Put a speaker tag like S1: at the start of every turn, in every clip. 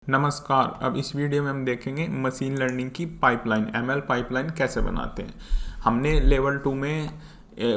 S1: नमस्कार। अब इस वीडियो में हम देखेंगे मशीन लर्निंग की पाइपलाइन एमएल पाइपलाइन कैसे बनाते हैं। हमने लेवल 2 में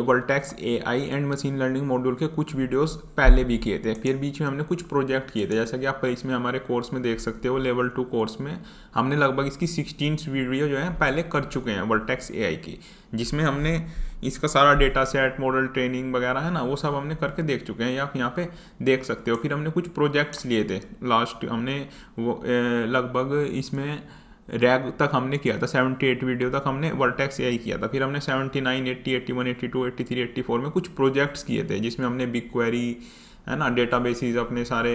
S1: vertex AI and machine learning module के कुछ वीडियोस पहले भी किए थे, फिर बीच में हमने कुछ प्रोजेक्ट किए थे, जैसा कि आप इसमें हमारे कोर्स में देख सकते हो। लेवल 2 कोर्स में हमने लगभग इसकी 16 वीडियो जो है पहले कर चुके हैं वर्टेक्स एआई की, जिसमें हमने इसका सारा डेटा सेट, मॉडल ट्रेनिंग वगैरह है ना, वो सब हमने करके देख चुके हैं, आप यहाँ पे देख सकते हो। फिर हमने कुछ प्रोजेक्ट्स लिए थे, लास्ट हमने वो लगभग इसमें रैग तक हमने किया था, 78 वीडियो तक हमने वर्टेक्स एआई किया था। फिर हमने 79, 80, 81, 82, 83, 84 में कुछ प्रोजेक्ट्स किए थे, जिसमें हमने बिग क्वेरी है ना, डेटाबेसेस अपने सारे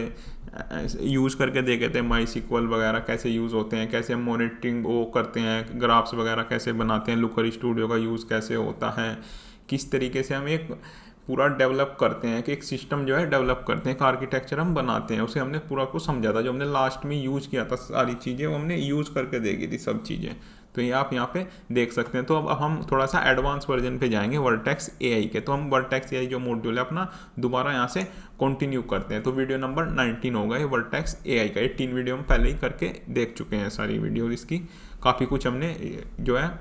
S1: यूज़ करके देखे थे। माई सिक्वल वगैरह कैसे यूज़ होते हैं, कैसे हम मॉनिटरिंग वो करते हैं, ग्राफ्स वगैरह कैसे बनाते हैं, लुकर स्टूडियो का यूज़ कैसे होता है, किस तरीके से हम एक पूरा डेवलप करते हैं कि एक सिस्टम जो है डेवलप करते हैं, एक आर्किटेक्चर हम बनाते हैं, उसे हमने पूरा को समझा था। जो हमने लास्ट में यूज़ किया था सारी चीज़ें, वो हमने यूज़ करके देखी थी सब चीज़ें, तो ये आप यहाँ पे देख सकते हैं। तो अब हम थोड़ा सा एडवांस वर्जन पे जाएंगे वर्टेक्स एआई के। तो हम वर्टेक्स एआई जो मॉड्यूल है अपना दोबारा यहाँ से कंटिन्यू करते हैं। तो वीडियो नंबर 19 होगा ये वर्टेक्स एआई का। 18 वीडियो हम पहले ही करके देख चुके हैं, सारी वीडियो इसकी काफ़ी कुछ हमने जो है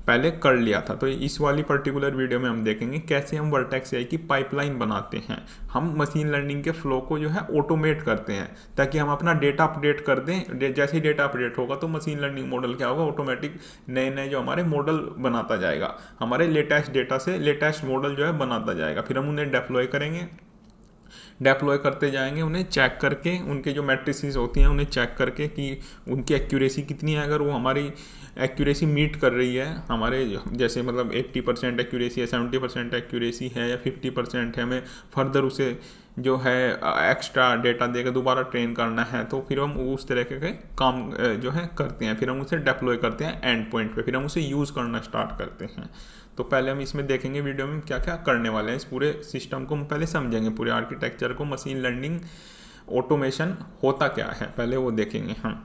S1: पहले कर लिया था। तो इस वाली पर्टिकुलर वीडियो में हम देखेंगे कैसे हम वर्टेक्स एआई की पाइपलाइन बनाते हैं। हम मशीन लर्निंग के फ्लो को जो है ऑटोमेट करते हैं, ताकि हम अपना डेटा अपडेट कर दें। जैसे ही डेटा अपडेट होगा तो मशीन लर्निंग मॉडल क्या होगा, ऑटोमेटिक नए नए जो हमारे मॉडल बनाता जाएगा, हमारे लेटेस्ट डेटा से लेटेस्ट मॉडल जो है बनाता जाएगा। फिर हम उन्हें डिप्लॉय करेंगे, डिप्लॉय करते जाएंगे, उन्हें चेक करके, उनके जो मैट्रिसेस होती हैं उन्हें चेक करके कि उनकी एक्यूरेसी कितनी है। अगर वो हमारी एक्यूरेसी मीट कर रही है, हमारे जैसे मतलब 80% एक्यूरेसी है, 70% एक्यूरेसी है, या 50% है, हमें फर्दर उसे जो है एक्स्ट्रा डेटा देकर दोबारा ट्रेन करना है, तो फिर हम उस तरह के काम जो है करते हैं। फिर हम उसे डिप्लॉय करते हैं एंड पॉइंट पे, फिर हम उसे यूज़ करना स्टार्ट करते हैं। तो पहले हम इसमें देखेंगे वीडियो में क्या क्या करने वाले हैं। इस पूरे सिस्टम को हम पहले समझेंगे, पूरे आर्किटेक्चर को, मशीन लर्निंग ऑटोमेशन होता क्या है पहले वो देखेंगे हम।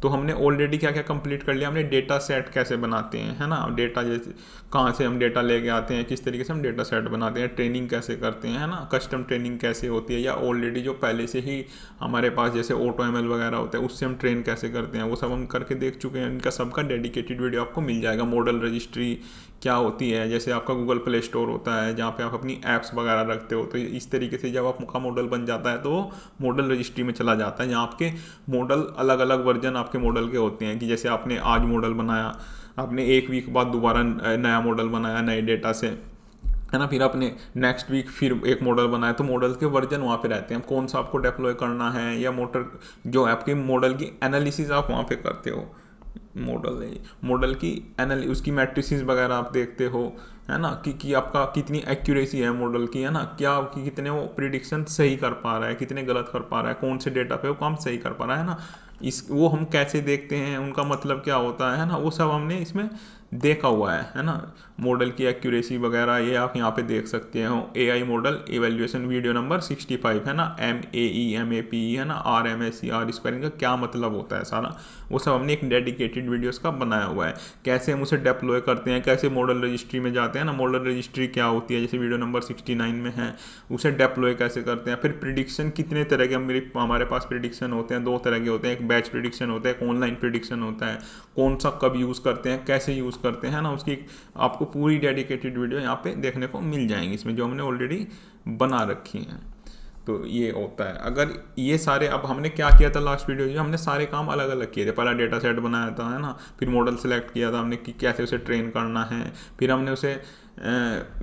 S1: तो हमने ऑलरेडी क्या क्या कंप्लीट कर लिया। हमने डेटा सेट कैसे बनाते हैं, है ना, डेटा जैसे कहाँ से हम डेटा लेके आते हैं, किस तरीके से हम डेटा सेट बनाते हैं, ट्रेनिंग कैसे करते हैं, है ना, कस्टम ट्रेनिंग कैसे होती है, या ऑलरेडी जो पहले से ही हमारे पास जैसे ऑटो एमएल वगैरह होता है उससे हम ट्रेन कैसे करते हैं, वो सब हम करके देख चुके हैं। इनका सबका डेडिकेटेड वीडियो आपको मिल जाएगा। मॉडल रजिस्ट्री क्या होती है, जैसे आपका गूगल प्ले स्टोर होता है जहाँ पे आप अपनी ऐप्स वगैरह रखते हो, तो इस तरीके से जब आपका मॉडल बन जाता है तो वो मॉडल रजिस्ट्री में चला जाता है, जहाँ आपके मॉडल अलग अलग वर्जन आपके मॉडल के होते हैं। कि जैसे आपने आज मॉडल बनाया, आपने एक वीक बाद दोबारा नया मॉडल बनाया नए डेटा से, है ना, फिर आपने नेक्स्ट वीक फिर एक मॉडल बनाया, तो मॉडल के वर्जन वहाँ पे रहते हैं, कौन सा आपको डिप्लॉय करना है, या मोटर जो आपके मॉडल की एनालिसिस आप वहाँ पे करते हो। मॉडल की उसकी मैट्रिसेस वगैरह आप देखते हो, है ना, कि आपका कितनी एक्यूरेसी है मॉडल की, है ना, क्या कि कितने वो प्रिडिक्शन सही कर पा रहा है, कितने गलत कर पा रहा है, कौन से डेटा पे वो काम सही कर पा रहा है ना। वो हम कैसे देखते हैं, उनका मतलब क्या होता है ना, वो सब हमने इसमें देखा हुआ है ना। मॉडल की एक्यूरेसी वगैरह ये आप यहाँ पे देख सकते हो। AI model evaluation video number 65 है ना, MAE है ना, RMSER का क्या मतलब होता है सारा, वो सब हमने एक डेडिकेटेड वीडियोस का बनाया हुआ है। कैसे हम उसे डिप्लॉय करते हैं, कैसे मॉडल रजिस्ट्री में जाते हैं ना, मॉडल रजिस्ट्री क्या होती है, जैसे वीडियो नंबर 69 में है, उसे डिप्लॉय कैसे करते हैं। फिर प्रिडिक्शन कितने तरह के हमारे पास प्रिडिक्शन होते हैं, 2 तरह के होते हैं, एक बैच प्रिडिक्शन होता है, एक ऑनलाइन प्रिडिक्शन होता है। कौन सा कब यूज़ करते हैं, कैसे यूज़ करते हैं ना, उसकी आपको पूरी डेडिकेटेड वीडियो यहाँ पे देखने को मिल जाएंगी, इसमें जो हमने ऑलरेडी बना रखी हैं। तो ये होता है। अगर ये सारे, अब हमने क्या किया था लास्ट वीडियो में, हमने सारे काम अलग अलग किए थे। पहला डेटा सेट बनाया था, है ना, फिर मॉडल सेलेक्ट किया था हमने कि कैसे उसे ट्रेन करना है, फिर हमने उसे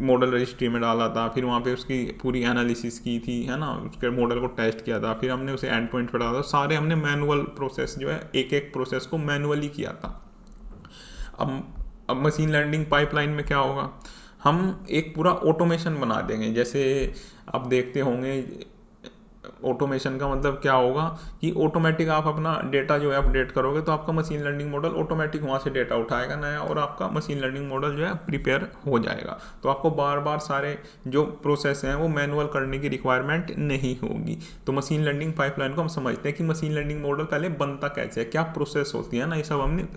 S1: मॉडल रजिस्ट्री में डाला था, फिर वहाँ पे उसकी पूरी एनालिसिस की थी, है ना, उसके मॉडल को टेस्ट किया था, फिर हमने उसे एंड पॉइंट पर डाला था। सारे हमने मैनुअल प्रोसेस जो है, एक एक प्रोसेस को मैनुअली किया था। अब मशीन लर्निंग पाइपलाइन में क्या होगा, हम एक पूरा ऑटोमेशन बना देंगे। जैसे आप देखते होंगे, ऑटोमेशन का मतलब क्या होगा कि ऑटोमेटिक आप अपना डेटा जो है अपडेट करोगे, तो आपका मशीन लर्निंग मॉडल ऑटोमेटिक वहाँ से डेटा उठाएगा नया, और आपका मशीन लर्निंग मॉडल जो है प्रिपेयर हो जाएगा। तो आपको बार बार सारे जो प्रोसेस हैं वो मैनुअल करने की रिक्वायरमेंट नहीं होगी। तो मशीन लर्निंग पाइपलाइन को हम समझते हैं कि मशीन लर्निंग मॉडल पहले बनता कैसे है, क्या प्रोसेस होती है ना, ये सब हमने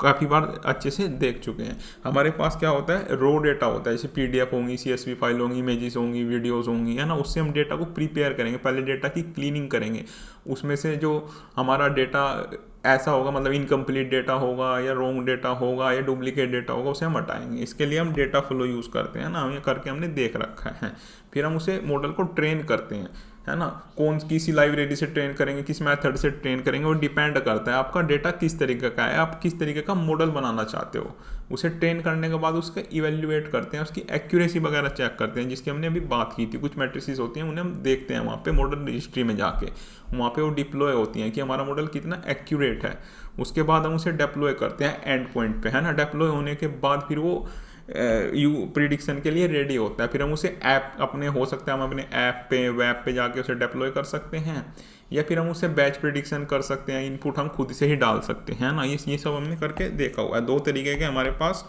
S1: काफ़ी बार अच्छे से देख चुके हैं। हमारे पास क्या होता है, रो डेटा होता है, जैसे PDF होंगी, CSV फाइल होंगी, इमेजेस होंगी, वीडियोस होंगी, है ना। उससे हम डेटा को प्रिपेयर करेंगे, पहले डेटा की क्लीनिंग करेंगे। उसमें से जो हमारा डेटा ऐसा होगा, मतलब इनकम्प्लीट डेटा होगा या रॉन्ग डेटा होगा या डुप्लीकेट डेटा होगा, उसे हम हटाएंगे। इसके लिए हम डेटा फ्लो यूज़ करते हैं ना, ये करके हमने देख रखा है। फिर हम उसे मॉडल को ट्रेन करते हैं, है ना। कौन किसी लाइब्रेरी से ट्रेन करेंगे, किस मेथड से ट्रेन करेंगे, वो डिपेंड करता है आपका डेटा किस तरीके का है, आप किस तरीके का मॉडल बनाना चाहते हो। उसे ट्रेन करने के बाद उसका इवेल्युएट करते हैं, उसकी एक्यूरेसी वगैरह चेक करते हैं, जिसकी हमने अभी बात की थी। कुछ मैट्रिसेस होती हैं, उन्हें हम देखते हैं वहाँ पे मॉडल रजिस्ट्री में जाके, वहाँ पे वो डिप्लॉय होती हैं कि हमारा मॉडल कितना एक्यूरेट है। उसके बाद हम उसे डिप्लॉय करते हैं एंड पॉइंट पे, है ना। डिप्लॉय होने के बाद फिर वो प्रिडिक्शन के लिए रेडी होता है। फिर हम उसे ऐप अपने, हो सकता है हम अपने ऐप पे, वेब पे जाके उसे डिप्लॉय कर सकते हैं, या फिर हम उसे बैच प्रिडिक्शन कर सकते हैं, इनपुट हम खुद से ही डाल सकते हैं ना। ये सब हमने करके देखा हुआ है। 2 तरीके के हमारे पास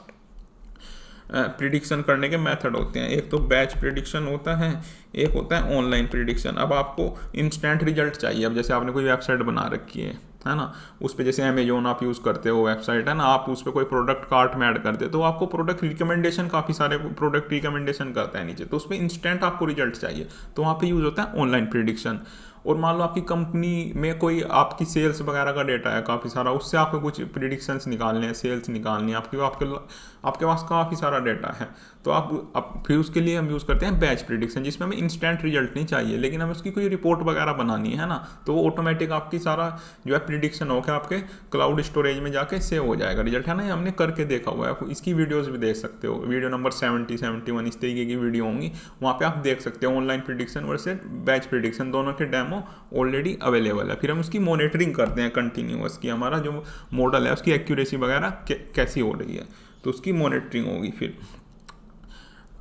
S1: प्रिडिक्शन करने के मेथड होते हैं। एक तो बैच प्रिडिक्शन होता है, एक होता है ऑनलाइन प्रिडिक्शन। अब आपको इंस्टेंट रिजल्ट चाहिए। अब जैसे आपने कोई वेबसाइट बना रखी है ना, उस पर जैसे अमेजोन आप यूज़ करते हो वेबसाइट, है ना, आप उस पर कोई प्रोडक्ट कार्ट में ऐड करते हो तो आपको प्रोडक्ट रिकमेंडेशन, काफ़ी सारे प्रोडक्ट रिकमेंडेशन करता है नीचे, तो उस पर इंस्टेंट आपको रिजल्ट चाहिए, तो वहाँ पे यूज़ होता है ऑनलाइन प्रिडिक्शन। और मान लो आपकी कंपनी में कोई आपकी सेल्स वगैरह का डेटा है काफ़ी सारा, उससे आपको कुछ प्रिडिक्शंस निकालने हैं, सेल्स निकालनी है, आपके पास काफ़ी सारा डेटा है, तो आप फिर उसके लिए हम यूज़ करते हैं बैच प्रिडिक्शन, जिसमें हमें इंस्टेंट रिजल्ट नहीं चाहिए, लेकिन हमें उसकी कोई रिपोर्ट वगैरह बनानी है ना, तो वो ऑटोमेटिक आपकी सारा जो है प्रिडिक्शन होकर आपके क्लाउड स्टोरेज में जाके सेव हो जाएगा रिजल्ट, है ना। हमने करके देखा हुआ है, इसकी वीडियोज़ भी देख सकते हो, वीडियो नंबर 70, 71 इस तरीके की वीडियो होंगी, वहाँ पर आप देख सकते हो online prediction versus batch prediction, दोनों के डेमो ऑलरेडी अवेलेबल है। फिर हम उसकी मॉनिटरिंग करते हैं कंटिन्यूअस, की हमारा जो मॉडल है उसकी एक्यूरेसी वगैरह कैसी हो रही है, तो उसकी मॉनिटरिंग होगी। फिर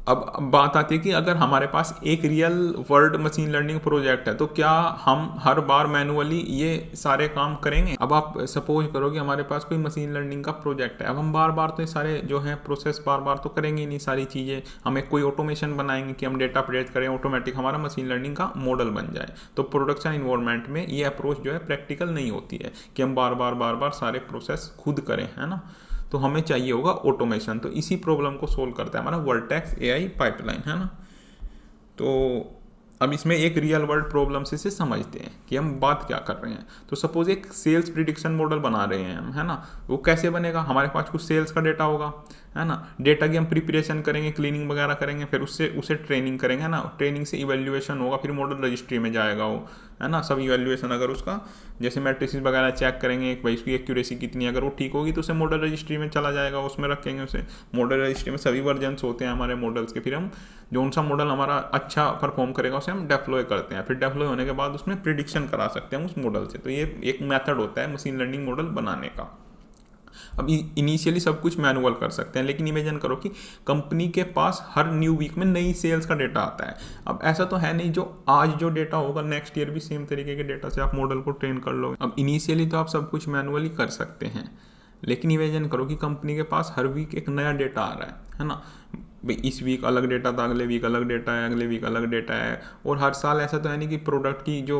S1: अब बात आती है कि अगर हमारे पास एक real world machine learning project है तो क्या हम हर बार मैनुअली ये सारे काम करेंगे। अब आप सपोज करो कि हमारे पास कोई मशीन लर्निंग का प्रोजेक्ट है, अब हम बार बार तो ये सारे जो है प्रोसेस बार बार तो करेंगे नहीं सारी चीज़ें, हम एक कोई ऑटोमेशन बनाएंगे कि हम डेटा अपडेट करें, ऑटोमेटिक हमारा मशीन लर्निंग का मॉडल बन जाए। तो प्रोडक्शन इन्वायरमेंट में ये अप्रोच जो है प्रैक्टिकल नहीं होती है कि हम बार बार सारे प्रोसेस खुद करें, है ना। तो हमें चाहिए होगा ऑटोमेशन। तो इसी प्रॉब्लम को सोल्व करता है हमारा वर्टेक्स AI पाइपलाइन, है ना। तो अब इसमें एक रियल वर्ल्ड प्रॉब्लम से समझते हैं कि हम बात क्या कर रहे हैं। तो सपोज एक सेल्स प्रिडिक्शन मॉडल बना रहे हैं हम, है ना। वो कैसे बनेगा, हमारे पास कुछ सेल्स का डेटा होगा, है ना। डेटा की हम प्रिपरेशन करेंगे, क्लीनिंग वगैरह करेंगे, फिर उसे ट्रेनिंग करेंगे, है ना। ट्रेनिंग से इवैल्यूएशन होगा, फिर मॉडल रजिस्ट्री में जाएगा वो, है ना। सब इवैल्यूएशन अगर उसका जैसे मैट्रिसेस वगैरह चेक करेंगे भाई उसकी एक्यूरेसी कितनी है, अगर वो ठीक होगी तो उसे मॉडल रजिस्ट्री में चला जाएगा, उसमें रखेंगे उसे। मॉडल रजिस्ट्री में सभी वर्जन्स होते हैं हमारे मॉडल्स के, फिर हम जो सा मॉडल हमारा अच्छा परफॉर्म करेगा उसे हम डिप्लॉय करते हैं। फिर डिप्लॉय होने के बाद उसमें प्रिडिक्शन करा सकते हैं उस मॉडल से। तो ये एक मेथड होता है मशीन लर्निंग मॉडल बनाने का। अब इनिशियली सब कुछ मैनुअल कर सकते हैं, लेकिन इमेजिन करो कि कंपनी के पास हर न्यू वीक में नई सेल्स का डेटा आता है। अब ऐसा तो है नहीं जो आज जो डेटा होगा नेक्स्ट ईयर भी सेम तरीके के डेटा से आप मॉडल को ट्रेन कर लोगे। अब इनिशियली तो आप सब कुछ मैनुअली कर सकते हैं, लेकिन इमेजिन करो कि कंपनी के पास हर वीक एक नया डेटा आ रहा है ना। भाई इस वीक अलग डेटा था, अगले वीक अलग डेटा है, अगले वीक अलग डेटा है। और हर साल ऐसा तो है नहीं कि प्रोडक्ट की जो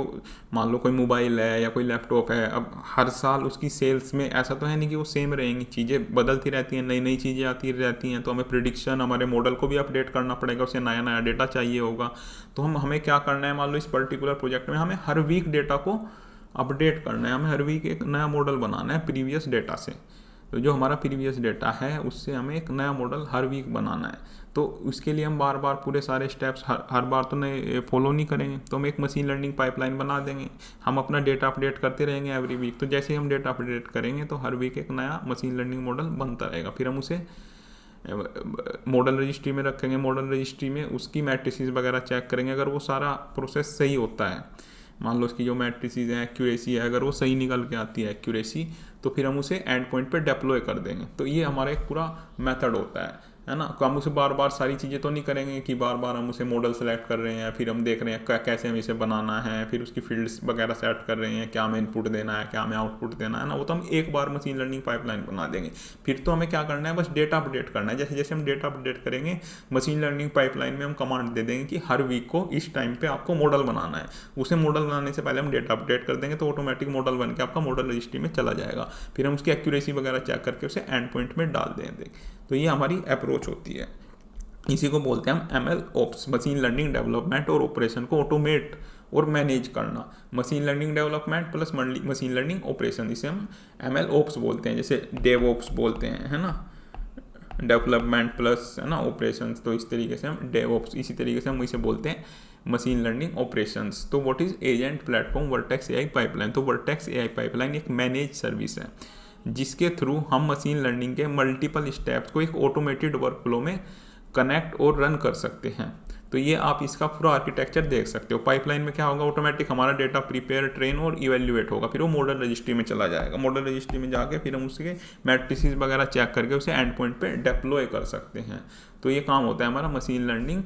S1: मान लो कोई मोबाइल है या कोई लैपटॉप है, अब हर साल उसकी सेल्स में ऐसा तो है नहीं कि वो सेम रहेंगी, चीज़ें बदलती रहती हैं, नई नई चीज़ें आती रहती हैं। तो हमें प्रिडिक्शन, हमारे मॉडल को भी अपडेट करना पड़ेगा, उसे नया नया डेटा चाहिए होगा। तो हमें क्या करना है, मान लो इस पर्टिकुलर प्रोजेक्ट में हमें हर वीक डेटा को अपडेट करना है, हमें हर वीक एक नया मॉडल बनाना है प्रीवियस डेटा से। तो जो हमारा प्रीवियस डेटा है उससे हमें एक नया मॉडल हर वीक बनाना है। तो उसके लिए हम बार बार पूरे सारे स्टेप्स हर बार तो नहीं फॉलो नहीं करेंगे, तो हम एक मशीन लर्निंग पाइपलाइन बना देंगे। हम अपना डेटा अपडेट करते रहेंगे एवरी वीक। तो जैसे ही हम डेटा अपडेट करेंगे तो हर वीक एक नया मशीन लर्निंग मॉडल बनता रहेगा। फिर हम उसे मॉडल रजिस्ट्री में रखेंगे, मॉडल रजिस्ट्री में उसकी मैट्रिसेस वगैरह चेक करेंगे। अगर वो सारा प्रोसेस सही होता है, मान लो उसकी जो मैट्रिसेस है, एक्यूरेसी है, अगर वो सही निकल के आती है एक्यूरेसी, तो फिर हम उसे एंड पॉइंट पे डिप्लॉय कर देंगे। तो ये हमारा एक पूरा मेथड होता है। है ना। तो हम उसे बार बार सारी चीज़ें तो नहीं करेंगे कि बार बार हम उसे मॉडल सेलेक्ट कर रहे हैं, फिर हम देख रहे हैं कैसे हमें इसे बनाना है, फिर उसकी फील्ड्स वगैरह सेट कर रहे हैं, क्या हमें इनपुट देना है, क्या हमें आउटपुट देना है ना। वो तो हम एक बार मशीन लर्निंग पाइपलाइन बना देंगे। फिर तो हमें क्या करना है, बस डेटा अपडेट करना है। जैसे जैसे हम डेटा अपडेट करेंगे मशीन लर्निंग पाइपलाइन में हम कमांड दे देंगे कि हर वीक को इस टाइम पे आपको मॉडल बनाना है। उसे मॉडल बनाने से पहले हम डेटा अपडेट कर देंगे तो ऑटोमेटिक मॉडल बन के आपका मॉडल रजिस्ट्री में चला जाएगा। फिर हम उसकी एक्यूरेसी वगैरह चेक करके उसे एंड पॉइंट में डाल देंगे। तो ये हमारी अप्रोच होती है। इसी को बोलते हैं हम ML ops, machine learning development और ऑपरेशन को ऑटोमेट और मैनेज करना। Machine learning development plus machine learning operation, इसे हम ML ओप्स बोलते हैं। जैसे डेव ओप्स बोलते हैं, है ना, डेवलपमेंट प्लस, है ना, ऑपरेशंस। तो इस तरीके से हम डेव ओप्स, इसी तरीके से हम इसे बोलते हैं मशीन लर्निंग ऑपरेशंस। तो what is agent platform vertex AI pipeline? तो वर्टेक्स AI पाइपलाइन एक मैनेज सर्विस है जिसके थ्रू हम मशीन लर्निंग के मल्टीपल स्टेप्स को एक ऑटोमेटेड वर्कफ्लो में कनेक्ट और रन कर सकते हैं। तो ये आप इसका पूरा आर्किटेक्चर देख सकते हो। पाइपलाइन में क्या होगा, ऑटोमेटिक हमारा डेटा प्रिपेयर, ट्रेन और इवेल्युएट होगा, फिर वो मॉडल रजिस्ट्री में चला जाएगा। मॉडल रजिस्ट्री में जाके फिर हम उसके मैट्रिसेस वगैरह चेक करके उसे एंड पॉइंट पे डिप्लॉय कर सकते हैं। तो ये काम होता है हमारा मशीन लर्निंग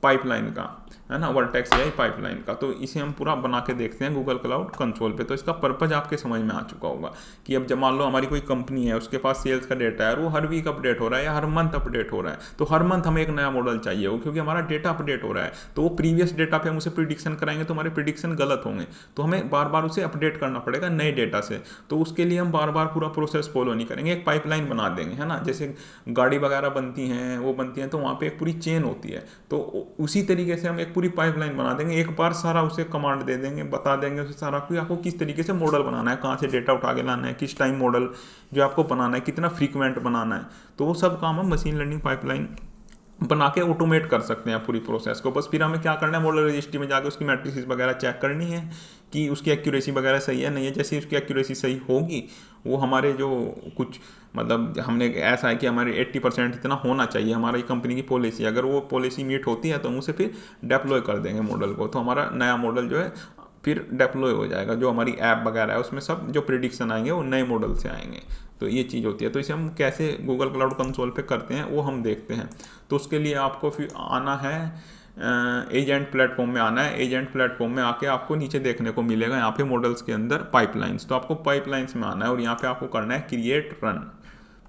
S1: पाइपलाइन का, है ना, वर्टेक्स AI पाइपलाइन का। तो इसे हम पूरा बना के देखते हैं गूगल क्लाउड कंसोल पे। तो इसका पर्पज आपके समझ में आ चुका होगा कि अब जब मान लो हमारी कोई कंपनी है, उसके पास सेल्स का डेटा है और वो हर वीक अपडेट हो रहा है या हर मंथ अपडेट हो रहा है, तो हर मंथ हमें एक नया मॉडल चाहिए हो, क्योंकि हमारा डेटा अपडेट हो रहा है। तो वो प्रीवियस डेटा पे हम उसे प्रिडिक्शन कराएंगे तो हमारे प्रिडिक्शन गलत होंगे, तो हमें बार बार उसे अपडेट करना पड़ेगा नए डेटा से। तो उसके लिए हम बार बार पूरा प्रोसेस फॉलो नहीं करेंगे, एक पाइपलाइन बना देंगे, है ना। जैसे गाड़ी वगैरह बनती हैं, वो बनती हैं तो वहाँ पे एक पूरी चेन होती है। तो उसी तरीके से हम एक पूरी पाइपलाइन बना देंगे, एक बार सारा उसे कमांड दे देंगे, बता देंगे उसे सारा कि आपको किस तरीके से मॉडल बनाना है, कहाँ से डेटा उठा के लाना है, किस टाइम मॉडल जो आपको बनाना है, कितना फ्रीक्वेंट बनाना है। तो वो सब काम हम मशीन लर्निंग पाइपलाइन बना के ऑटोमेट कर सकते हैं पूरी प्रोसेस को। बस फिर हमें क्या करना है, मॉडल रजिस्ट्री में जाकर उसकी मैट्रिसेस वगैरह चेक करनी है कि उसकी एक्यूरेसी वगैरह सही है नहीं है। जैसे उसकी एक्यूरेसी सही होगी, वो हमारे जो कुछ मतलब हमने ऐसा है कि हमारे 80% इतना होना चाहिए, हमारी कंपनी की पॉलिसी, अगर वो पॉलिसी मीट होती है तो हम उसे फिर डेप्लॉय कर देंगे मॉडल को। तो हमारा नया मॉडल जो है फिर डेप्लॉय हो जाएगा। जो हमारी ऐप वगैरह है उसमें सब जो प्रिडिक्शन आएंगे वो नए मॉडल से आएंगे। तो ये चीज़ होती है। तो इसे हम कैसे गूगल क्लाउड कंसोल पे करते हैं वो हम देखते हैं। तो उसके लिए आपको फिर आना है एजेंट प्लेटफॉर्म में आना है। एजेंट प्लेटफॉर्म में आके आपको नीचे देखने को मिलेगा यहाँ पे मॉडल्स के अंदर पाइपलाइंस। तो आपको पाइपलाइंस में आना है और यहाँ पे आपको करना है क्रिएट रन,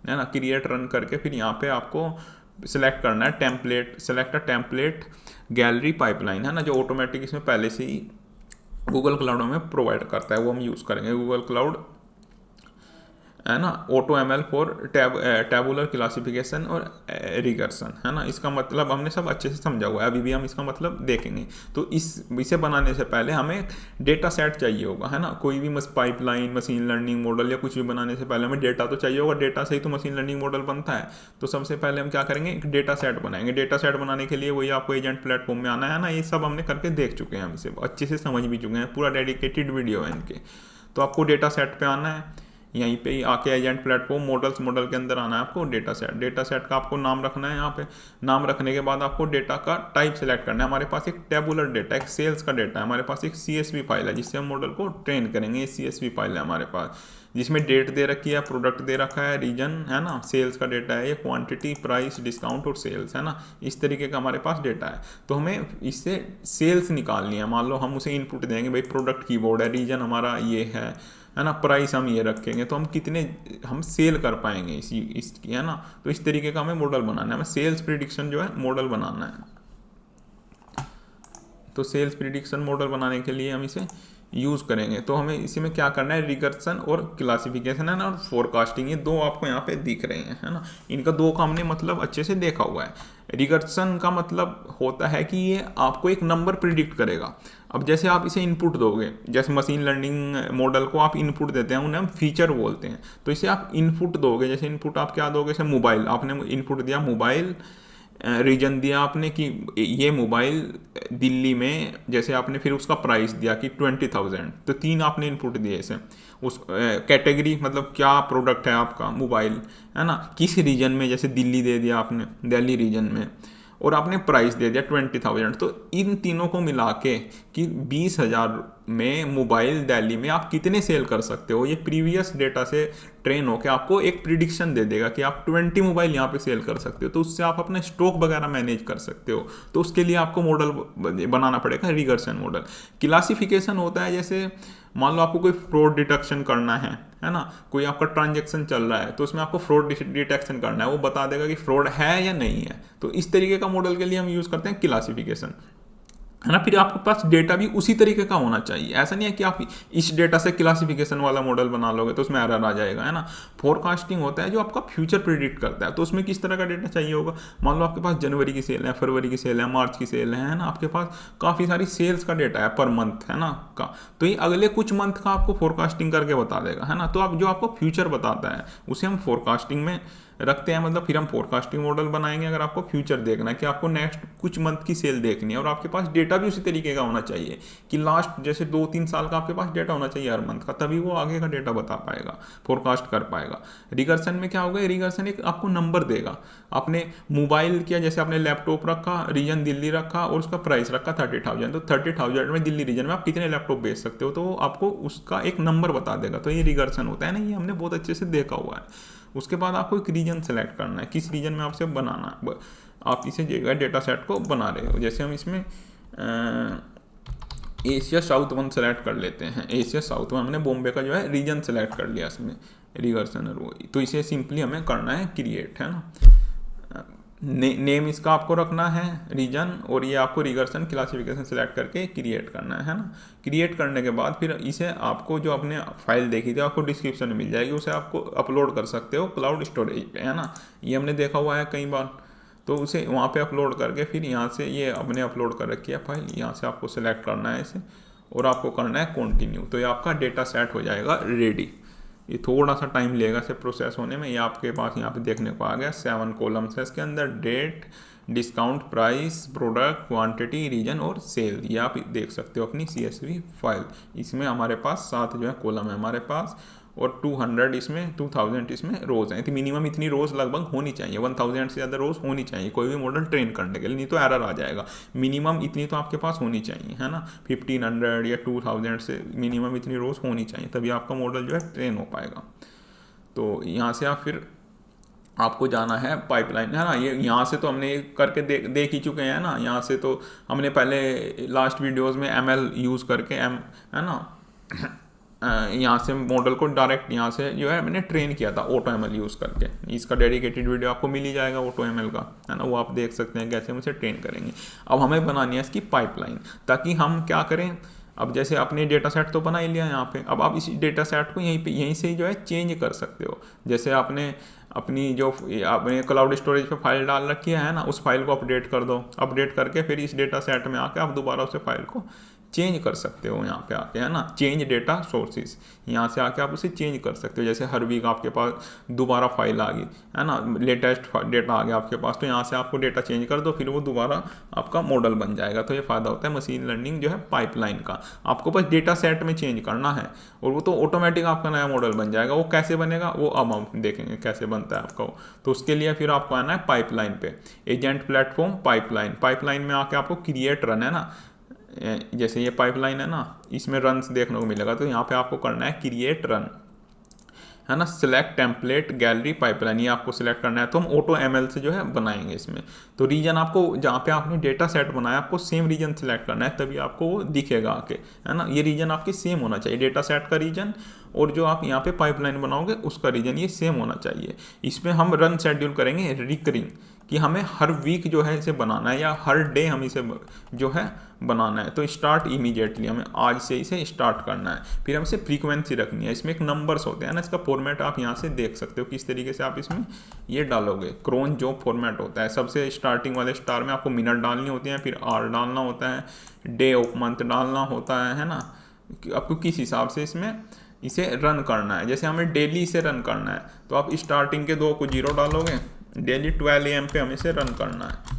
S1: है ना। क्रिएट रन करके फिर यहाँ पे आपको सिलेक्ट करना है template, select a template gallery pipeline, है ना, जो ऑटोमेटिक इसमें पहले से ही गूगल क्लाउड में प्रोवाइड करता है, वो हम यूज़ करेंगे। गूगल क्लाउड, है ना, AutoML फॉर टेबुलर क्लासिफिकेशन और रिगर्सन, है ना। इसका मतलब हमने सब अच्छे से समझा हुआ है, अभी भी हम इसका मतलब देखेंगे। तो इसे बनाने से पहले हमें डेटा सेट चाहिए होगा, है ना। कोई भी पाइपलाइन, मशीन लर्निंग मॉडल या कुछ भी बनाने से पहले हमें डेटा तो चाहिए होगा। डेटा से ही तो मशीन लर्निंग मॉडल बनता है। तो सबसे पहले हम क्या करेंगे, एक डेटा सेट बनाएंगे। डेटा सेट बनाने के लिए वही आपको एजेंट प्लेटफॉर्म में आना है ना। ये सब हमने करके देख चुके हैं, हम इसे अच्छे से समझ भी चुके हैं, पूरा डेडिकेटेड वीडियो है इनके। तो आपको डेटा सेट पे आना है, यहीं पे आके एजेंट प्लेटफॉर्म मॉडल्स, मॉडल के अंदर आना है आपको डेटा सेट। डेटा सेट का आपको नाम रखना है। यहाँ पे नाम रखने के बाद आपको डेटा का टाइप सेलेक्ट करना है। हमारे पास एक टेबुलर डेटा, एक सेल्स का डेटा है, हमारे पास एक CSV फाइल है जिससे हम मॉडल को ट्रेन करेंगे। ये CSV फाइल है हमारे पास, जिसमें डेट दे रखी है, प्रोडक्ट दे रखा है, रीजन, है ना, सेल्स का डेटा है, ये क्वांटिटी, प्राइस, डिस्काउंट और सेल्स, है ना। इस तरीके का हमारे पास डेटा है। तो हमें इससे सेल्स निकालनी है। मान लो हम उसे इनपुट देंगे, भाई प्रोडक्ट कीवर्ड है, रीजन हमारा ये है ना, प्राइस हम ये रखेंगे, तो हम कितने हम सेल कर पाएंगे इसकी, है ना। तो इस तरीके का हमें मॉडल बनाना है, हमें सेल्स प्रिडिक्शन जो है मॉडल बनाना है। तो सेल्स प्रिडिक्शन मॉडल बनाने के लिए हम इसे यूज़ करेंगे। तो हमें इसी में क्या करना है, रिगर्सन और क्लासिफिकेशन, है ना, और फोरकास्टिंग, ये दो आपको यहाँ पे दिख रहे हैं, है ना। इनका दो का हमने मतलब अच्छे से देखा हुआ है। रिगर्सन का मतलब होता है कि ये आपको एक नंबर प्रिडिक्ट करेगा। अब जैसे आप इसे इनपुट दोगे, जैसे मशीन लर्निंग मॉडल को आप इनपुट देते हैं, उन्हें हम फीचर बोलते हैं। तो इसे आप इनपुट दोगे, जैसे इनपुट आप क्या दोगे, जैसे मोबाइल, आपने इनपुट दिया मोबाइल, रीजन दिया आपने कि ये मोबाइल दिल्ली में, जैसे आपने फिर उसका प्राइस दिया कि 20,000। तो 3 आपने इनपुट दिए इसे। उस कैटेगरी मतलब क्या प्रोडक्ट है आपका मोबाइल, है ना, किस रीजन में, जैसे दिल्ली दे दिया आपने, दिल्ली रीजन में, और आपने प्राइस दे दिया 20,000। तो इन तीनों को मिला के कि 20,000 में मोबाइल दिल्ली में आप कितने सेल कर सकते हो, ये प्रीवियस डेटा से ट्रेन होकर आपको एक प्रिडिक्शन दे देगा कि आप 20 मोबाइल यहाँ पे सेल कर सकते हो। तो उससे आप अपने स्टॉक वगैरह मैनेज कर सकते हो। तो उसके लिए आपको मॉडल बनाना पड़ेगा, रिगर्सन मॉडल। क्लासिफिकेशन होता है, जैसे मान लो आपको कोई फ्रॉड डिटेक्शन करना है ना, कोई आपका ट्रांजैक्शन चल रहा है तो उसमें आपको फ्रॉड डिटेक्शन करना है, वो बता देगा कि फ्रॉड है या नहीं है। तो इस तरीके का मॉडल के लिए हम यूज़ करते हैं क्लासिफिकेशन, है ना। फिर आपके पास डेटा भी उसी तरीके का होना चाहिए। ऐसा नहीं है कि आप इस डेटा से क्लासिफिकेशन वाला मॉडल बना लोगे तो उसमें एरर आ जाएगा, है ना। फोरकास्टिंग होता है जो आपका फ्यूचर प्रिडिक्ट करता है। तो उसमें किस तरह का डेटा चाहिए होगा, मान लो आपके पास जनवरी की सेल है, फरवरी की सेल है, मार्च की सेल है ना, आपके पास काफ़ी सारी सेल्स का डेटा है पर मंथ, है ना का। तो ये अगले कुछ मंथ का आपको फोरकास्टिंग करके बता देगा, है ना। तो आप जो आपको फ्यूचर बताता है उसे हम फोरकास्टिंग में रखते हैं, मतलब फिर हम फोरकास्टिंग मॉडल बनाएंगे अगर आपको फ्यूचर देखना है कि आपको नेक्स्ट कुछ मंथ की सेल देखनी है। और आपके पास डेटा भी उसी तरीके का होना चाहिए कि लास्ट जैसे 2-3 साल का आपके पास डेटा होना चाहिए हर मंथ का, तभी वो आगे का डेटा बता पाएगा, फोरकास्ट कर पाएगा। रिगर्सन में क्या होगा, रिगर्सन एक आपको नंबर देगा। आपने मोबाइल किया, जैसे आपने लैपटॉप रखा, रीजन दिल्ली रखा और उसका प्राइस रखा 30,000, तो 30,000 में दिल्ली रीजन में आप कितने लैपटॉप बेच सकते हो, तो आपको उसका एक नंबर बता देगा। तो ये रिगर्सन होता है ना, ये हमने बहुत अच्छे से देखा हुआ है। उसके बाद आपको एक रीजन सेलेक्ट करना है, किस रीजन में आपसे बनाना है, आप इसे डेटा सेट को बना रहे हो। जैसे हम इसमें एशिया साउथ 1 सेलेक्ट कर लेते हैं, एशिया साउथ 1 हमने बॉम्बे का जो है रीजन सेलेक्ट कर लिया इसमें रिगर्सन वो। तो इसे सिंपली हमें करना है क्रिएट, है ना। नेम इसका आपको रखना है रीजन, और ये आपको रिगर्सन क्लासिफिकेशन सेलेक्ट करके क्रिएट करना है ना। क्रिएट करने के बाद फिर इसे आपको जो आपने फाइल देखी थी आपको डिस्क्रिप्शन में मिल जाएगी, उसे आपको अपलोड कर सकते हो क्लाउड स्टोरेज पे, है ना। ये हमने देखा हुआ है कई बार। तो उसे वहाँ पे अपलोड करके फिर यहाँ से ये अपने अपलोड कर रखी है फाइल, यहाँ से आपको सेलेक्ट करना है इसे और आपको करना है कंटिन्यू। तो ये आपका डेटा सेट हो जाएगा रेडी। ये थोड़ा सा टाइम लेगा इसे प्रोसेस होने में। ये आपके पास यहाँ पे देखने को आ गया 7 कॉलम्स है इसके अंदर, date, discount, price, product, quantity, region और सेल। ये आप देख सकते हो अपनी CSV फाइल। इसमें हमारे पास 7 जो है कॉलम है हमारे पास, और 200 इसमें 2000 इसमें रोज़ हैं। तो मिनिमम इतनी रोज़ लगभग होनी चाहिए, 1000 से ज़्यादा रोज़ होनी चाहिए कोई भी मॉडल ट्रेन करने के लिए, नहीं तो एरर आ जाएगा। मिनिमम इतनी तो आपके पास होनी चाहिए, है ना। 1500 या 2000 से मिनिमम इतनी रोज़ होनी चाहिए, तभी आपका मॉडल जो है ट्रेन हो पाएगा। तो यहाँ से आप फिर आपको जाना है पाइपलाइन, है ना। ये यहाँ से तो हमने करके देख ही चुके हैं ना। यहाँ से तो हमने पहले लास्ट वीडियोज़ में ML यूज़ करके है ना, यहाँ से मॉडल को डायरेक्ट यहाँ से जो है मैंने ट्रेन किया था AutoML यूज़ करके। इसका डेडिकेटेड वीडियो आपको मिल ही जाएगा AutoML का, है ना, वो आप देख सकते हैं कैसे हम इसे ट्रेन करेंगे। अब हमें बनानी है इसकी पाइपलाइन, ताकि हम क्या करें, अब जैसे आपने डेटा सेट तो बना ही लिया यहाँ पे, अब आप इस डेटा सेट को यहीं से जो है चेंज कर सकते हो। जैसे आपने अपनी जो आपने क्लाउड स्टोरेज पे फाइल डाल रखी है ना, उस फाइल को अपडेट कर दो। अपडेट करके फिर इस डेटा सेट में आके आप दोबारा उस फाइल को चेंज कर सकते हो यहाँ पे आके, है ना। चेंज डेटा सोर्सेज, यहाँ से आके आप उसे चेंज कर सकते हो। जैसे हर वीक आपके पास दोबारा फाइल आ गई, है ना, लेटेस्ट डेटा आ गया आपके पास, तो यहाँ से आपको डेटा चेंज कर दो, फिर वो दोबारा आपका मॉडल बन जाएगा। तो ये फ़ायदा होता है मशीन लर्निंग जो है पाइपलाइन का। आपको बस डेटा सेट में चेंज करना है और वो तो ऑटोमेटिक आपका नया मॉडल बन जाएगा। वो कैसे बनेगा वो अब हम देखेंगे कैसे बनता है आपका वो। तो उसके लिए फिर आपको आना है पाइपलाइन पे, एजेंट प्लेटफॉर्म पाइपलाइन। पाइपलाइन में आके आपको क्रिएट रन, है ना, जैसे ये पाइपलाइन है ना, इसमें रन्स देखने को मिलेगा। तो यहाँ पे आपको करना है क्रिएट रन, है ना। सिलेक्ट टेम्पलेट गैलरी पाइपलाइन, ये आपको सिलेक्ट करना है। तो हम AutoML से जो है बनाएंगे इसमें। तो रीजन आपको जहाँ पे आपने डेटा सेट बनाया आपको सेम रीजन सिलेक्ट करना है, तभी आपको वो दिखेगा आके, है ना। ये रीजन आपके सेम होना चाहिए, डेटा सेट का रीजन और जो आप यहाँ पे पाइपलाइन बनाओगे उसका रीजन ये सेम होना चाहिए। इसमें हम रन शेड्यूल करेंगे रिकरिंग, कि हमें हर वीक जो है इसे बनाना है या हर डे हम इसे जो है बनाना है। तो स्टार्ट इमीडिएटली, हमें आज से इसे स्टार्ट करना है। फिर हम इसे फ्रीक्वेंसी रखनी है। इसमें एक नंबर्स होते हैं ना, इसका फॉर्मेट आप यहाँ से देख सकते हो किस तरीके से आप इसमें ये डालोगे। क्रोन जो फॉर्मेट होता है, सबसे स्टार्टिंग वाले स्टार में आपको मिनट डालनी होती है, फिर आवर डालना होता है, डे ऑफ मंथ डालना होता है ना। आपको किस हिसाब से इसमें इसे रन करना है। जैसे हमें डेली इसे रन करना है तो आप स्टार्टिंग के 2 को 0 डालोगे, डेली 12 AM पे हमें इसे रन करना है।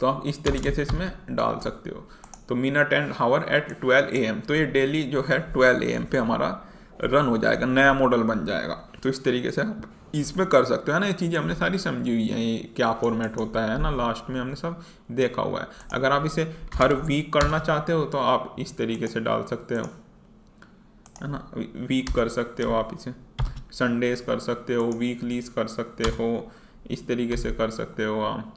S1: तो आप इस तरीके से इसमें डाल सकते हो। तो minute and hour at 12 AM, तो ये डेली जो है 12 AM पे हमारा रन हो जाएगा, नया मॉडल बन जाएगा। तो इस तरीके से आप इसमें कर सकते हो, है ना। ये चीज़ें हमने सारी समझी हुई हैं, ये क्या फॉर्मेट होता है ना, लास्ट में हमने सब देखा हुआ है। अगर आप इसे हर वीक करना चाहते हो तो आप इस तरीके से डाल सकते हो, है ना। वीक कर सकते हो आप इसे, संडेज कर सकते हो, वीकलीज कर सकते हो, इस तरीके से कर सकते हो आप,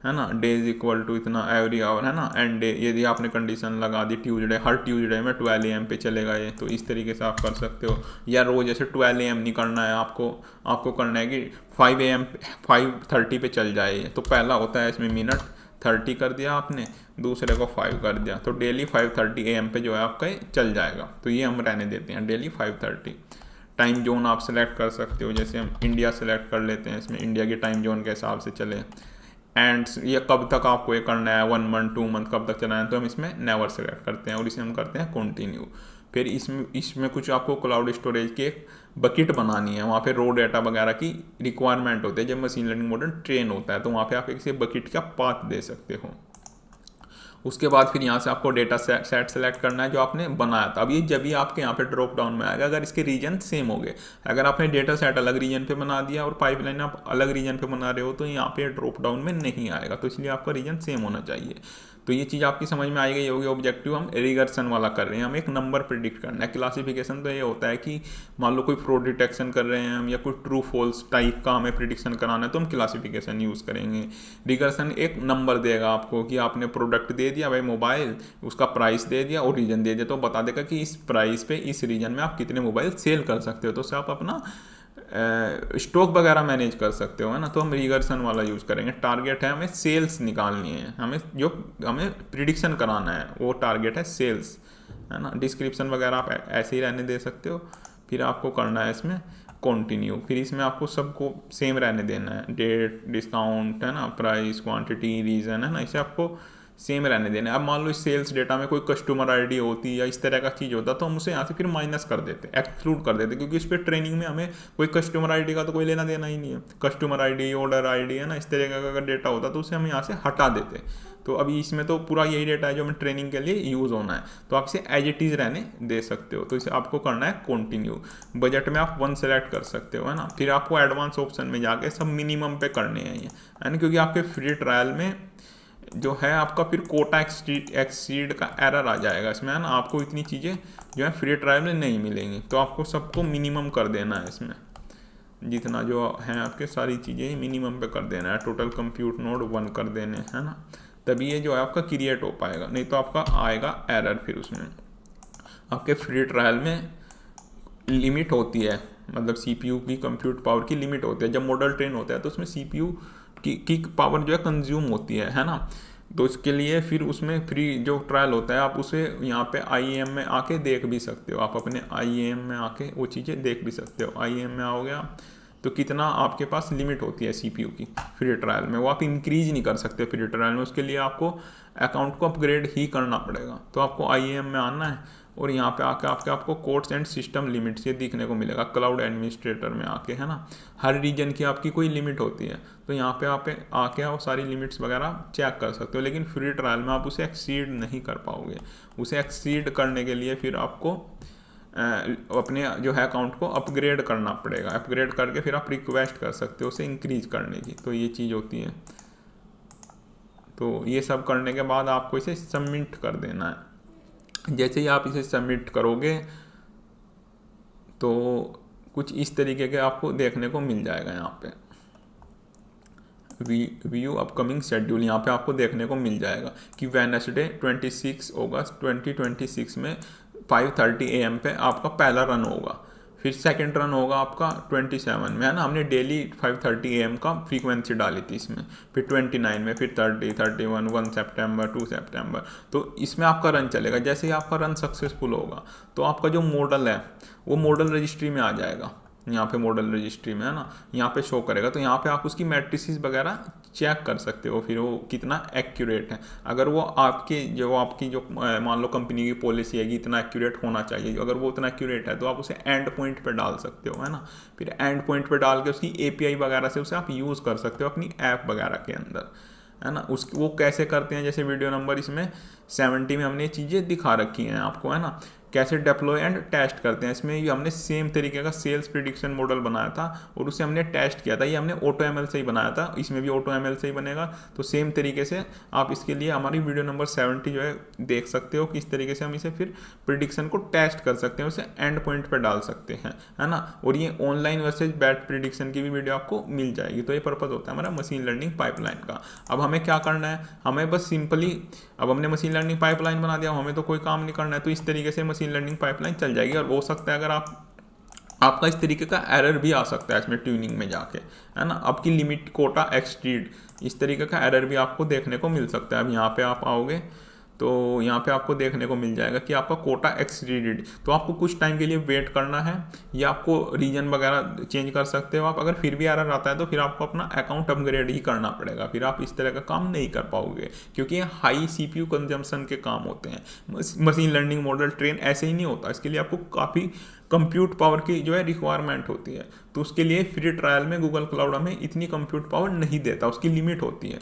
S1: है ना। डेज इक्वल टू इतना एवरी आवर, है ना। एंड डे, यदि आपने कंडीशन लगा दी ट्यूसडे, हर ट्यूसडे में 12 AM पे चलेगा ये, तो इस तरीके से आप कर सकते हो। या रोज जैसे 12 AM नहीं करना है आपको करना है कि 5 AM 5:30 पे चल जाए ये। तो पहला होता है इसमें मिनट 30 कर दिया आपने, दूसरे को 5 कर दिया, तो डेली 5:30 AM पे जो है आपका ये चल जाएगा। तो ये हम रहने देते हैं डेली 5:30। टाइम जोन आप सेलेक्ट कर सकते हो, जैसे हम इंडिया सेलेक्ट कर लेते हैं, इसमें इंडिया के टाइम जोन के हिसाब से चले। एंड ये कब तक आपको ये करना है, 1 मंथ 2 मंथ कब तक चलाना है, तो हम इसमें नेवर सेलेक्ट करते हैं और इसे हम करते हैं कंटिन्यू। फिर इसमें कुछ आपको क्लाउड स्टोरेज की एक बकेट बनानी है, वहाँ पे रो डाटा वगैरह की रिक्वायरमेंट होती है। जब मशीन लर्निंग मॉडल ट्रेन होता है तो वहाँ पे आप एक से बकेट का पाथ दे सकते हो। उसके बाद फिर यहाँ से आपको डेटा सेट सेलेक्ट करना है जो आपने बनाया था। अब ये जब भी आपके यहाँ पे ड्रॉप डाउन में आएगा अगर इसके रीजन सेम हो गए। अगर आपने डेटा सेट अलग रीजन पे बना दिया और पाइपलाइन आप अलग रीजन पे बना रहे हो तो यहाँ पे ड्रॉप डाउन में नहीं आएगा, तो इसलिए आपका रीजन सेम होना चाहिए। तो ये चीज़ आपकी समझ में आई गई होगी। ऑब्जेक्टिव हम रिगर्सन वाला कर रहे हैं, हम एक नंबर प्रिडिक्ट करना है। क्लासिफिकेशन तो ये होता है कि मान लो कोई फ्रॉड डिटेक्शन कर रहे हैं हम, या कोई ट्रू फॉल्स टाइप का हमें प्रिडिक्शन कराना है तो हम क्लासिफिकेशन यूज़ करेंगे। रिगर्सन एक नंबर देगा आपको कि आपने प्रोडक्ट दे दिया भाई मोबाइल, उसका प्राइस दे दिया और रीजन दे दिया, तो बता देगा कि इस प्राइस पे इस रीजन में आप कितने मोबाइल सेल कर सकते हो, तो उससे आप अपना स्टॉक वगैरह मैनेज कर सकते हो, है ना। तो हम रिगर्सन वाला यूज़ करेंगे। टारगेट है हमें सेल्स निकालनी है, हमें प्रिडिक्शन कराना है वो टारगेट है सेल्स, है ना। डिस्क्रिप्शन वगैरह आप ऐसे ही रहने दे सकते हो। फिर आपको करना है इसमें कंटिन्यू। फिर इसमें आपको सबको सेम रहने देना है, डेट, डिस्काउंट, है ना, प्राइस, क्वांटिटी, रीज़न, है ना, इसे आपको सेम रहने देने। अब मान लो इस सेल्स डेटा में कोई कस्टमर आईडी होती या इस तरह का चीज़ होता तो हम उसे यहाँ से फिर माइनस कर देते, एक्सक्लूड कर देते, क्योंकि इस पर ट्रेनिंग में हमें कोई कस्टमर आईडी का तो कोई लेना देना ही नहीं है। कस्टमर आईडी, ऑर्डर आईडी, है ना, इस तरह का अगर डेटा होता तो उसे हम यहाँ से हटा देते। तो अभी इसमें तो पूरा यही डेटा है जो हमें ट्रेनिंग के लिए यूज़ होना है, तो आप इसे एज इट इज़ रहने दे सकते हो। तो इसे आपको करना है कंटिन्यू। बजट में आप 1 सेलेक्ट कर सकते हो, है ना। फिर आपको एडवांस ऑप्शन में जाके सब मिनिमम पे करने हैं ये, है ना, क्योंकि आपके फ्री ट्रायल में जो है आपका फिर कोटा एक्सीड का एरर आ जाएगा इसमें, है ना। आपको इतनी चीज़ें जो है फ्री ट्रायल में नहीं मिलेंगी, तो आपको सबको मिनिमम कर देना है इसमें। जितना जो है आपके सारी चीज़ें मिनिमम पे कर देना है। टोटल कंप्यूट नोड 1 कर देने, है ना, तभी ये जो है आपका क्रिएट हो पाएगा, नहीं तो आपका आएगा एरर। फिर उसमें आपके फ्री ट्रायल में लिमिट होती है, मतलब CPU की कंप्यूट पावर की लिमिट होती है। जब मॉडल ट्रेन होता है तो उसमें CPU की पावर जो है कंज्यूम होती है ना। तो इसके लिए फिर उसमें फ्री जो ट्रायल होता है आप उसे यहाँ पे IAM में आके देख भी सकते हो। आप अपने IAM में आके वो चीज़ें देख भी सकते हो। IAM में आओगे आप तो कितना आपके पास लिमिट होती है CPU की फ्री ट्रायल में, वो आप इंक्रीज नहीं कर सकते फ्री ट्रायल में। उसके लिए आपको अकाउंट को अपग्रेड ही करना पड़ेगा। तो आपको IAM में आना है और यहाँ पे आके आपको कोड्स एंड सिस्टम लिमिट्स ये दिखने को मिलेगा क्लाउड एडमिनिस्ट्रेटर में आके, है ना। हर रीजन की आपकी कोई लिमिट होती है, तो यहाँ पे आप आके आप सारी लिमिट्स वगैरह चेक कर सकते हो। लेकिन फ्री ट्रायल में आप उसे एक्सीड नहीं कर पाओगे। उसे एक्सीड करने के लिए फिर आपको अपने जो है अकाउंट को अपग्रेड करना पड़ेगा। अपग्रेड करके फिर आप रिक्वेस्ट कर सकते हो उसे इंक्रीज करने की, तो ये चीज़ होती है। तो ये सब करने के बाद आपको इसे सबमिट कर देना है। जैसे ही आप इसे सबमिट करोगे तो कुछ इस तरीके के आपको देखने को मिल जाएगा। यहाँ पे व्यू अपकमिंग शेड्यूल यहाँ पे आपको देखने को मिल जाएगा कि वेडनेसडे 26 अगस्त 2026 में 5:30 AM पे आपका पहला रन होगा। फिर सेकंड रन होगा आपका 27 में, है ना। हमने डेली 5:30 AM का फ्रीक्वेंसी डाली थी इसमें। फिर 29 में, फिर 30, 31, 1 सितंबर, 2 सितंबर। तो इसमें आपका रन चलेगा। जैसे ही आपका रन सक्सेसफुल होगा तो आपका जो मॉडल है वो मॉडल रजिस्ट्री में आ जाएगा। यहाँ पे मॉडल रजिस्ट्री में, है ना, यहाँ पे शो करेगा। तो यहाँ पे आप उसकी मैट्रिसेस वगैरह चेक कर सकते हो, फिर वो कितना एक्यूरेट है। अगर वो आपकी जो मान लो कंपनी की पॉलिसी है कि इतना एक्यूरेट होना चाहिए, अगर वो उतना एक्यूरेट है तो आप उसे एंड पॉइंट पे डाल सकते हो, है ना। फिर एंड पॉइंट पे डाल के उसकी API वगैरह से उसे आप यूज़ कर सकते हो अपनी ऐप वगैरह के अंदर, है ना। वो कैसे करते हैं, जैसे वीडियो नंबर इसमें 70 में हमने चीज़ें दिखा रखी हैं आपको, है ना। कैसे डिप्लॉय एंड टेस्ट करते हैं। इसमें ये हमने सेम तरीके का सेल्स प्रिडिक्शन मॉडल बनाया था और उसे हमने टेस्ट किया था। ये हमने AutoML से ही बनाया था, इसमें भी AutoML से ही बनेगा। तो सेम तरीके से आप इसके लिए हमारी वीडियो नंबर 70 जो है देख सकते हो, किस तरीके से हम इसे फिर प्रिडिक्शन को टेस्ट कर सकते हैं, उसे एंड पॉइंट पर डाल सकते हैं, है ना। और ये ऑनलाइन वर्सेज बैट प्रिडिक्शन की भी वीडियो आपको मिल जाएगी। तो ये पर्पज़ होता है हमारा मशीन लर्निंग पाइपलाइन का। अब हमें क्या करना है, हमें बस सिंपली, अब हमने मशीन लर्निंग पाइपलाइन बना दिया, हमें तो कोई काम नहीं करना है। तो इस तरीके से मशीन लर्निंग पाइपलाइन चल जाएगी। और हो सकता है अगर आपका इस तरीके का एरर भी आ सकता है इसमें ट्यूनिंग में जाके, है ना, आपकी लिमिट कोटा एक्सटीड, इस तरीके का एरर भी आपको देखने को मिल सकता है। अब यहाँ पे आप आओगे तो यहाँ पे आपको देखने को मिल जाएगा कि आपका कोटा एक्सटीडेड। तो आपको कुछ टाइम के लिए वेट करना है, या आपको रीजन वगैरह चेंज कर सकते हो आप। अगर फिर भी एरर आता है तो फिर आपको अपना अकाउंट अपग्रेड ही करना पड़ेगा, फिर आप इस तरह का काम नहीं कर पाओगे, क्योंकि ये हाई CPU कंजम्पशन के काम होते हैं। मशीन लर्निंग मॉडल ट्रेन ऐसे ही नहीं होता, इसके लिए आपको काफ़ी कंप्यूट पावर की जो है रिक्वायरमेंट होती है। तो उसके लिए फ्री ट्रायल में गूगल क्लाउड हमें इतनी कंप्यूट पावर नहीं देता, उसकी लिमिट होती है।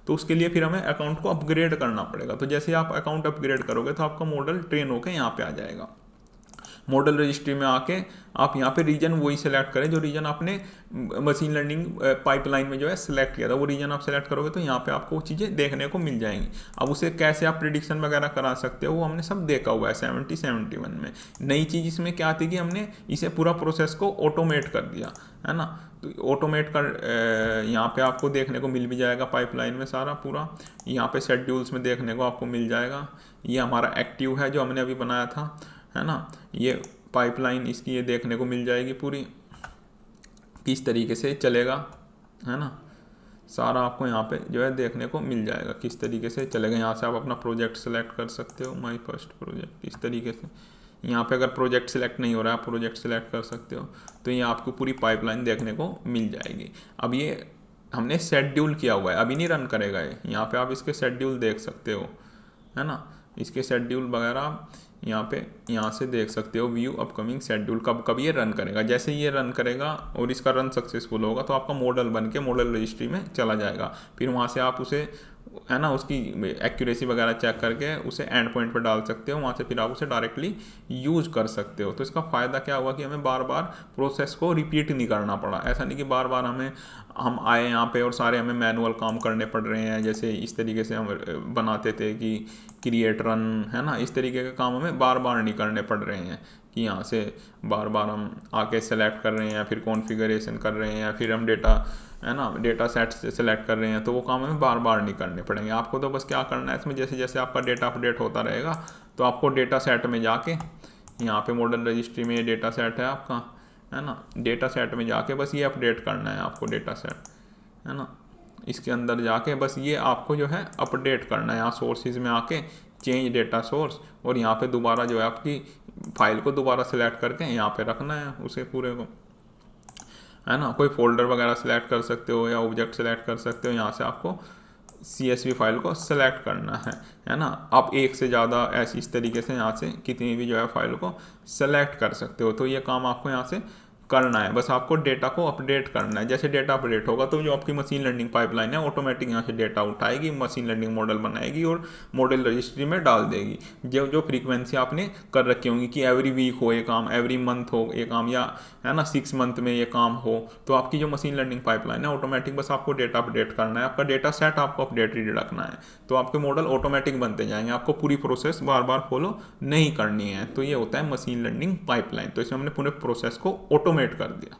S1: तो उसके लिए फिर हमें अकाउंट को अपग्रेड करना पड़ेगा। तो जैसे आप अकाउंट अपग्रेड करोगे तो आपका मॉडल ट्रेन होकर यहाँ पे आ जाएगा। मॉडल रजिस्ट्री में आके आप यहाँ पे रीजन वही सेलेक्ट करें जो रीजन आपने मशीन लर्निंग पाइपलाइन में जो है सिलेक्ट किया था, वो रीजन आप सेलेक्ट करोगे तो यहाँ पे आपको वो चीज़ें देखने को मिल जाएंगी। अब उसे कैसे आप प्रिडिक्शन वगैरह करा सकते हो वो हमने सब देखा हुआ है 71 में। नई चीज़ इसमें क्या थी कि हमने इसे पूरा प्रोसेस को ऑटोमेट कर दिया, है ना। तो ऑटोमेट कर यहाँ पे आपको देखने को मिल भी जाएगा पाइपलाइन में सारा पूरा। यहाँ पे शेड्यूल्स में देखने को आपको मिल जाएगा। ये हमारा एक्टिव है जो हमने अभी बनाया था, है ना। ये पाइपलाइन इसकी ये देखने को मिल जाएगी पूरी, किस तरीके से चलेगा, है ना। सारा आपको यहाँ पे जो है देखने को मिल जाएगा किस तरीके से चलेगा। यहाँ से आप अपना प्रोजेक्ट सेलेक्ट कर सकते हो, माई फर्स्ट प्रोजेक्ट, इस तरीके से। यहाँ पे अगर प्रोजेक्ट सेलेक्ट नहीं हो रहा है आप प्रोजेक्ट सेलेक्ट कर सकते हो। तो ये आपको पूरी पाइपलाइन देखने को मिल जाएगी। अब ये हमने शेड्यूल किया हुआ है, अभी नहीं रन करेगा ये। यहाँ पे आप इसके शेड्यूल देख सकते हो, है ना। इसके शेड्यूल वगैरह यहाँ से देख सकते हो, व्यू अपकमिंग शेड्यूल, कब कब ये रन करेगा। जैसे ये रन करेगा और इसका रन सक्सेसफुल होगा तो आपका मॉडल बन के मॉडल रजिस्ट्री में चला जाएगा। फिर वहाँ से आप उसे, है ना, उसकी एक्यूरेसी वगैरह चेक करके उसे एंड पॉइंट पर डाल सकते हो। वहाँ से फिर आप उसे डायरेक्टली यूज कर सकते हो। तो इसका फ़ायदा क्या हुआ कि हमें बार बार प्रोसेस को रिपीट नहीं करना पड़ा। ऐसा नहीं कि बार बार हम आए यहाँ पे और सारे हमें मैनुअल काम करने पड़ रहे हैं। जैसे इस तरीके से हम बनाते थे कि क्रिएट रन, है ना, इस तरीके के काम हमें बार बार नहीं करने पड़ रहे हैं कि यहाँ से बार बार हम आके सेलेक्ट कर रहे हैं, फिर कॉन्फ़िगरेशन कर रहे हैं, फिर हम डेटा, है ना, डेटा सेट से सेलेक्ट कर रहे हैं। तो वो काम हमें बार बार नहीं करने पड़ेंगे। आपको तो बस क्या करना है इसमें, जैसे जैसे आपका डेटा अपडेट होता रहेगा तो आपको डेटा सेट में जाके, यहाँ पे मॉडल रजिस्ट्री में ये डेटा सेट है आपका, है ना, डेटा सेट में जाके बस ये अपडेट करना है आपको डेटा सेट, है ना। इसके अंदर जाके बस ये आपको जो है अपडेट करना है। यहाँ सोर्सेज में आके चेंज डेटा सोर्स, और यहाँ पे दोबारा जो है आपकी फाइल को दोबारा सेलेक्ट करके यहाँ पे रखना है उसे पूरे को, है ना। कोई फोल्डर वगैरह सेलेक्ट कर सकते हो या ऑब्जेक्ट सेलेक्ट कर सकते हो। यहाँ से आपको CSV फाइल को सेलेक्ट करना है ना। आप एक से ज़्यादा ऐसी इस तरीके से यहाँ से कितनी भी जो है फाइल को सेलेक्ट कर सकते हो। तो ये काम आपको यहाँ से करना है, बस आपको डेटा को अपडेट करना है। जैसे डेटा अपडेट होगा तो जो आपकी मशीन लर्निंग पाइपलाइन है ऑटोमेटिक यहाँ से डेटा उठाएगी, मशीन लर्निंग मॉडल बनाएगी और मॉडल रजिस्ट्री में डाल देगी। जो जो फ्रीक्वेंसी आपने कर रखी होंगी कि एवरी वीक हो ये काम, एवरी मंथ हो ये काम, या है ना 6 मंथ में ये काम हो, तो आपकी जो मशीन लर्निंग पाइपलाइन है ऑटोमेटिक बस आपको डेटा अपडेट करना है। आपका डेटा सेट आपको अपडेटेड रखना है, तो आपके मॉडल ऑटोमेटिक बनते जाएंगे। आपको पूरी प्रोसेस बार बार फॉलो नहीं करनी है। तो ये होता है मशीन लर्निंग पाइपलाइन। तो इसमें हमने पूरे प्रोसेस को ऑटोमेट कर दिया।